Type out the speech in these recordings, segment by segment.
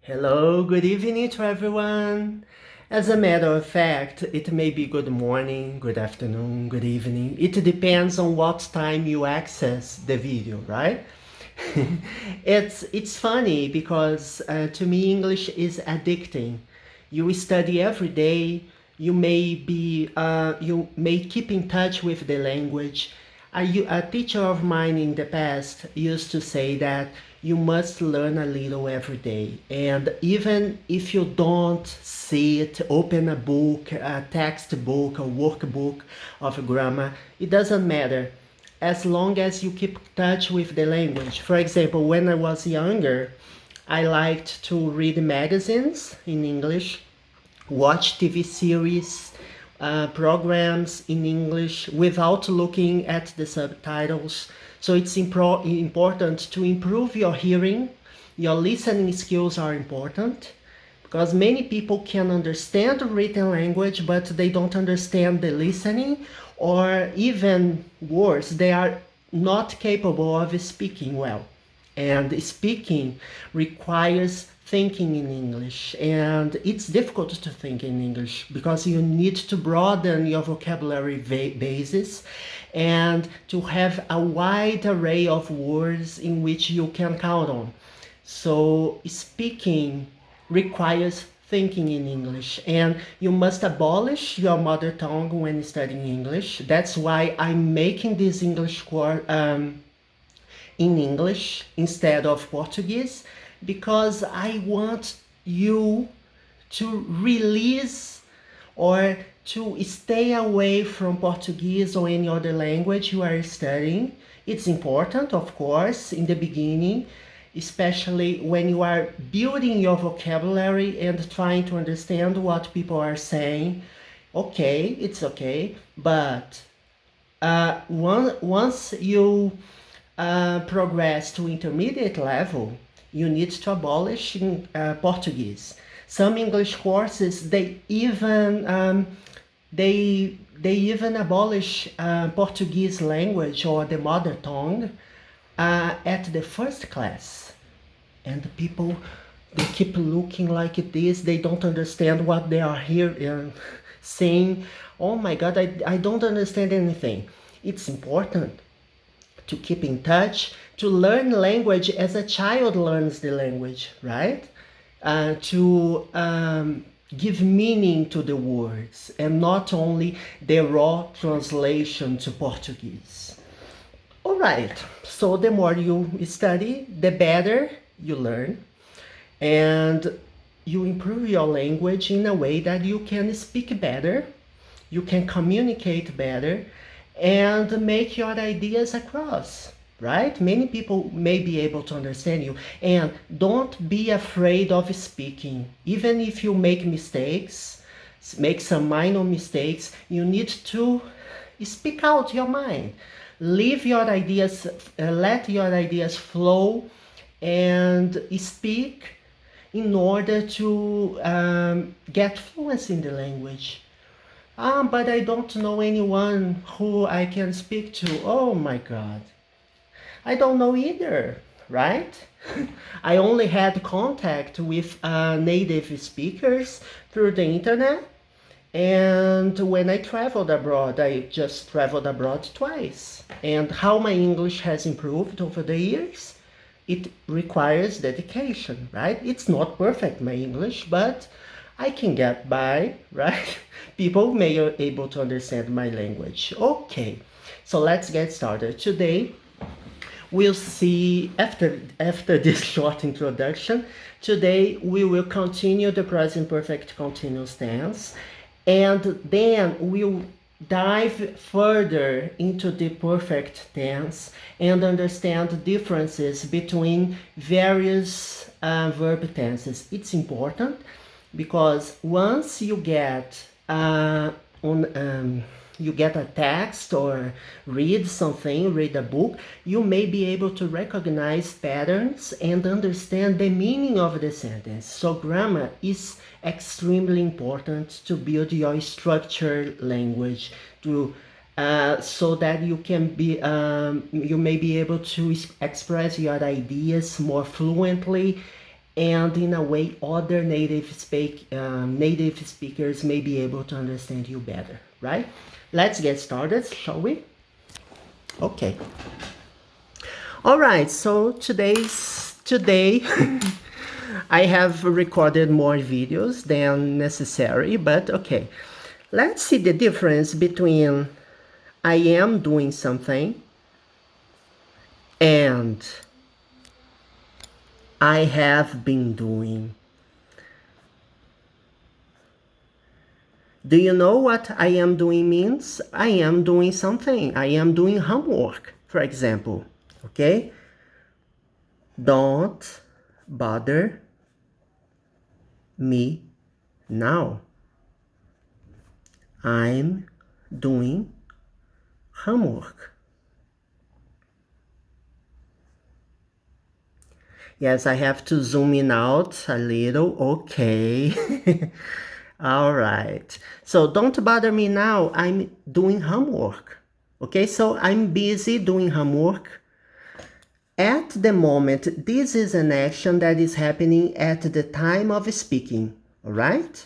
Hello, good evening to everyone. As a matter of fact, it may be good morning, good afternoon, good evening. It depends on what time you access the video, right? It's funny because to me English is addicting. You study every day. You may keep in touch with the language. A teacher of mine in the past used to say that you must learn a little every day. And even if you don't see it, open a book, a textbook, a workbook of grammar, it doesn't matter as long as you keep touch with the language. For example, when I was younger, I liked to read magazines in English, watch TV series, programs in English without looking at the subtitles. So it's important to improve your hearing. Your listening skills are important because many people can understand written language, but they don't understand the listening, or even worse, they are not capable of speaking well. And speaking requires thinking in English, and it's difficult to think in English because you need to broaden your vocabulary basis and to have a wide array of words in which you can count on. So speaking requires thinking in English, and you must abolish your mother tongue when studying English. That's why I'm making this English course in English instead of Portuguese, because I want you to release or to stay away from Portuguese or any other language you are studying. It's important, of course, in the beginning, especially when you are building your vocabulary and trying to understand what people are saying. Okay, it's okay, but once you progress to intermediate level, you need to abolish Portuguese. Some English courses they even abolish Portuguese language or the mother tongue at the first class, and the people, they keep looking like this. They don't understand what they are here saying. Oh my God, I don't understand anything. It's important to keep in touch, to learn language as a child learns the language, right? To give meaning to the words and not only the raw translation to Portuguese. All right, so the more you study, the better you learn, and you improve your language in a way that you can speak better, you can communicate better, and make your ideas across, right? Many people may be able to understand you, and don't be afraid of speaking. Even if you make mistakes, make some minor mistakes, you need to speak out your mind. Leave your ideas, let your ideas flow, and speak in order to get fluency in the language. But I don't know anyone who I can speak to. Oh my God. I don't know either, right? I only had contact with native speakers through the internet. And when I traveled abroad, I just traveled abroad twice. And how my English has improved over the years, it requires dedication, right? It's not perfect, my English, but I can get by, right? People may be able to understand my language. Okay, so let's get started. Today, we'll see, after this short introduction, today we will continue the present perfect continuous tense, and then we'll dive further into the perfect tense and understand the differences between various verb tenses. It's important because once you get you get a text or read something, read a book, you may be able to recognize patterns and understand the meaning of the sentence. So grammar is extremely important to build your structured language, to so that you can be you may be able to express your ideas more fluently and in a way other native speakers may be able to understand you better, right? Let's get started, shall we? Okay. All right, so today I have recorded more videos than necessary, but okay. Let's see the difference between I am doing something and I have been doing. Do you know what I am doing means? I am doing something. I am doing homework, for example. Okay? Don't bother me now. I'm doing homework. Yes, I have to zoom in out a little. Okay. All right. So don't bother me now. I'm doing homework. Okay, so I'm busy doing homework. At the moment, this is an action that is happening at the time of speaking. All right?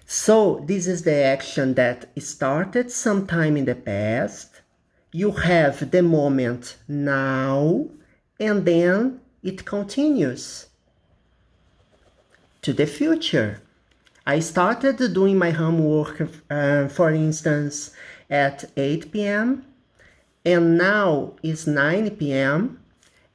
So this is the action that started sometime in the past. You have the moment now, and then it continues to the future. I started doing my homework, for instance, at 8 p.m. and now it's 9 p.m.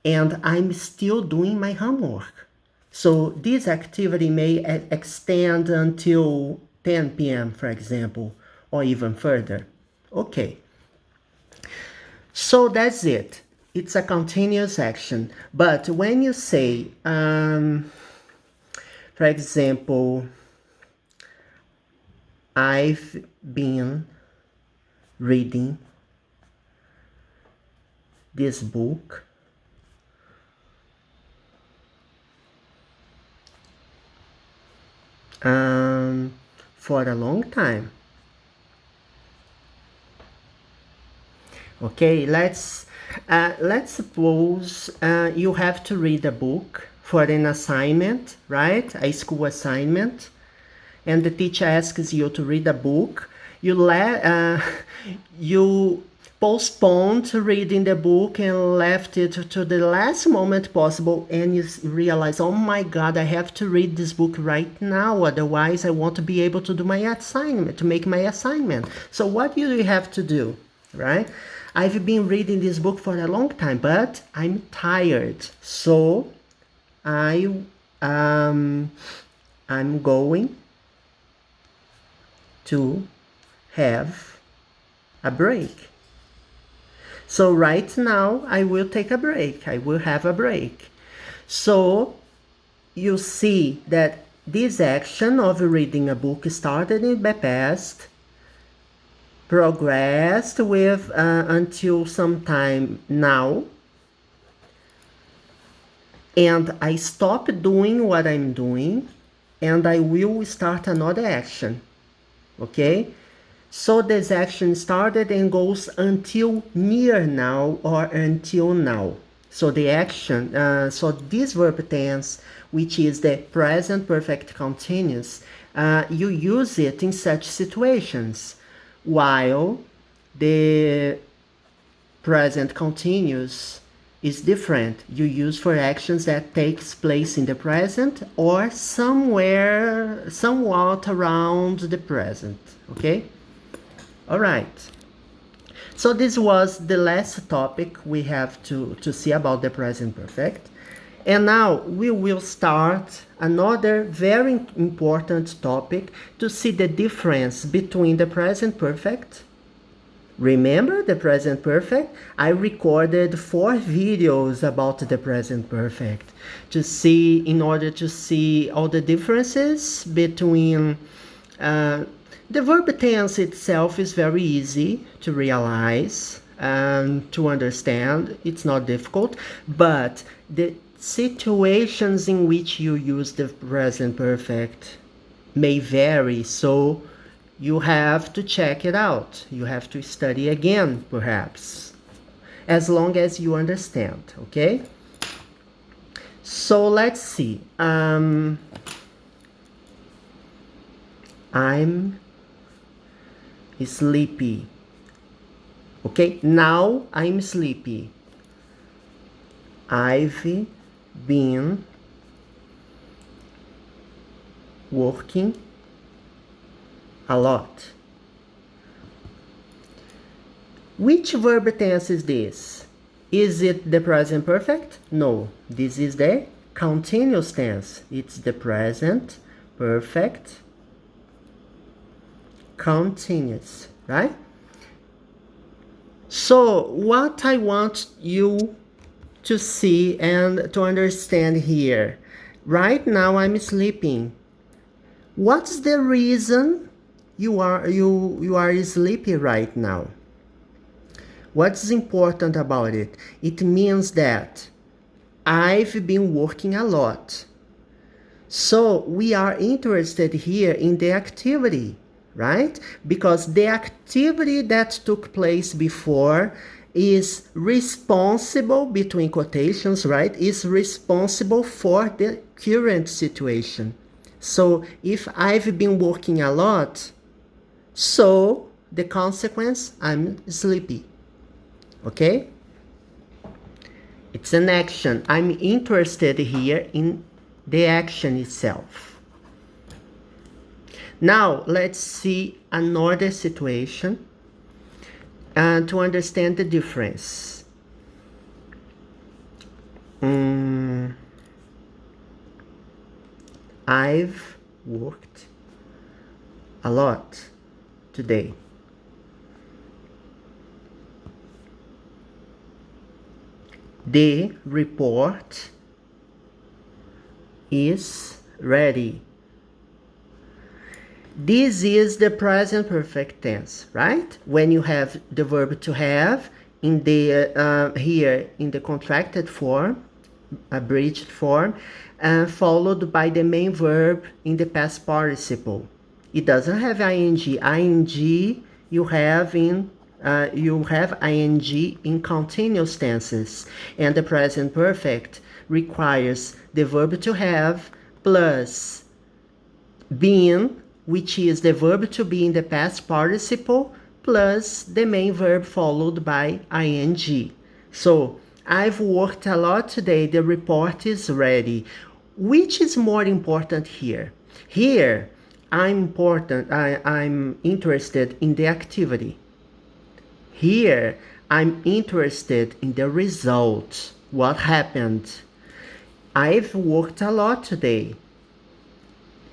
and I'm still doing my homework. So this activity may extend until 10 p.m., for example, or even further. Okay. So that's it. It's a continuous action. But when you say, for example, I've been reading this book for a long time. Okay, let's suppose you have to read a book for an assignment, right? A school assignment, and the teacher asks you to read a book. You postponed reading the book and left it to the last moment possible, and you realize, oh my God, I have to read this book right now, otherwise I won't be able to do my assignment, to make my assignment. So what do you have to do, right? I've been reading this book for a long time, but I'm tired, so I'm going to have a break. So right now I will take a break. I will have a break. So you see that this action of reading a book started in the past, progressed with until some time now, and I stop doing what I'm doing and I will start another action. Okay? So this action started and goes until near now or until now. So the action, so this verb tense, which is the present perfect continuous, you use it in such situations, while the present continuous is different. You use for actions that takes place in the present or somewhere, somewhat around the present. Okay? All right. So this was the last topic we have to see about the present perfect. And now we will start another very important topic to see the difference between the present perfect. Remember the present perfect? I recorded 4 videos about the present perfect in order to see all the differences between the verb tense itself is very easy to realize and to understand. It's not difficult, but the situations in which you use the present perfect may vary, so you have to check it out. You have to study again, perhaps, as long as you understand, okay? So let's see. I'm sleepy. Okay, now I'm sleepy. I've been working a lot. Which verb tense is this? Is it the present perfect? No, this is the continuous tense. It's the present perfect continuous, right? So what I want you to see and to understand here, right now I'm sleeping. What's the reason you are sleepy right now? What's important about it? It means that I've been working a lot. So we are interested here in the activity, right? Because the activity that took place before is responsible, between quotations, right? Is responsible for the current situation. So if I've been working a lot, so the consequence, I'm sleepy. Okay? It's an action. I'm interested here in the action itself. Now, let's see another situation and to understand the difference. I've worked a lot today. The report is ready. This is the present perfect tense, right? When you have the verb to have in the here in the contracted form, abridged form, followed by the main verb in the past participle. It doesn't have ing. Ing you have ing in continuous tenses, and the present perfect requires the verb to have plus been, which is the verb to be in the past participle, plus the main verb followed by ing. So I've worked a lot today. The report is ready. Which is more important here? Here, I'm interested in the activity. Here, I'm interested in the result. What happened? I've worked a lot today.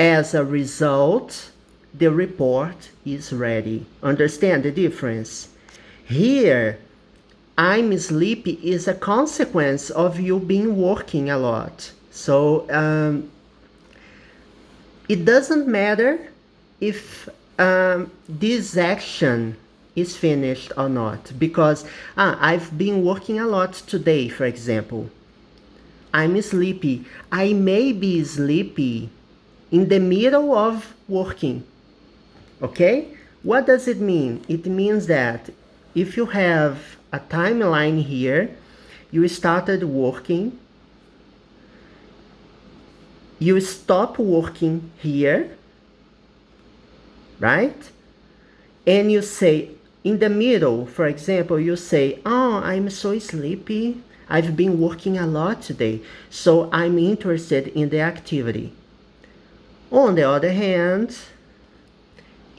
As a result, the report is ready. Understand the difference? Here, I'm sleepy is a consequence of you being working a lot. So, it doesn't matter if this action is finished or not, because I've been working a lot today, for example. I'm sleepy. I may be sleepy in the middle of working. Okay? What does it mean? It means that if you have a timeline here, you started working, you stop working here, right? And you say, in the middle, for example, you say, oh, I'm so sleepy. I've been working a lot today, so I'm interested in the activity. On the other hand,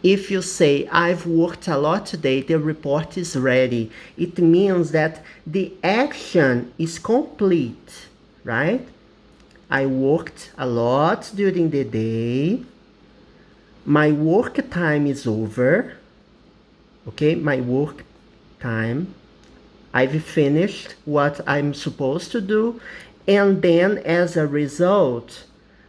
if you say, I've worked a lot today, the report is ready, it means that the action is complete, right? I worked a lot during the day. My work time is over. Okay, my work time. I've finished what I'm supposed to do. And then as a result,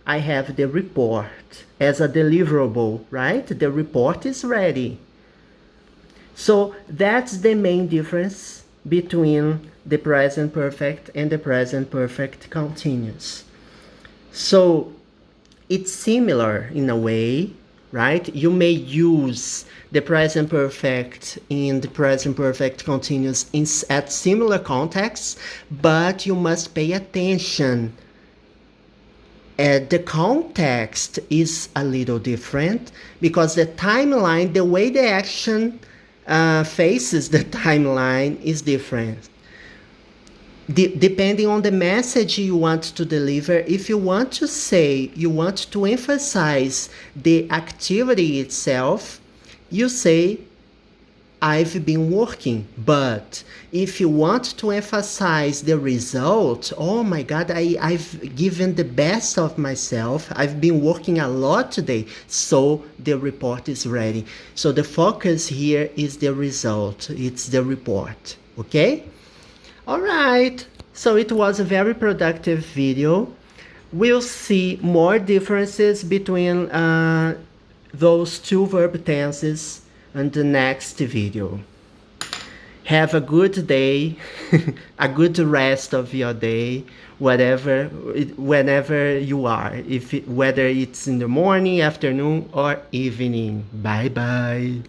I have the report as a deliverable, right? The report is ready. So that's the main difference between the present perfect and the present perfect continuous. So it's similar in a way, right? You may use the present perfect and the present perfect continuous at similar contexts, but you must pay attention The context is a little different because the timeline, the way the action faces the timeline is different. Depending on the message you want to deliver, if you want to say, you want to emphasize the activity itself, you say, I've been working. But if you want to emphasize the result, oh my God, I've given the best of myself. I've been working a lot today, so the report is ready. So the focus here is the result. It's the report, okay? All right, so it was a very productive video. We'll see more differences between those two verb tenses in the next video. Have a good day, a good rest of your day, whenever you are, whether it's in the morning, afternoon, or evening. Bye bye.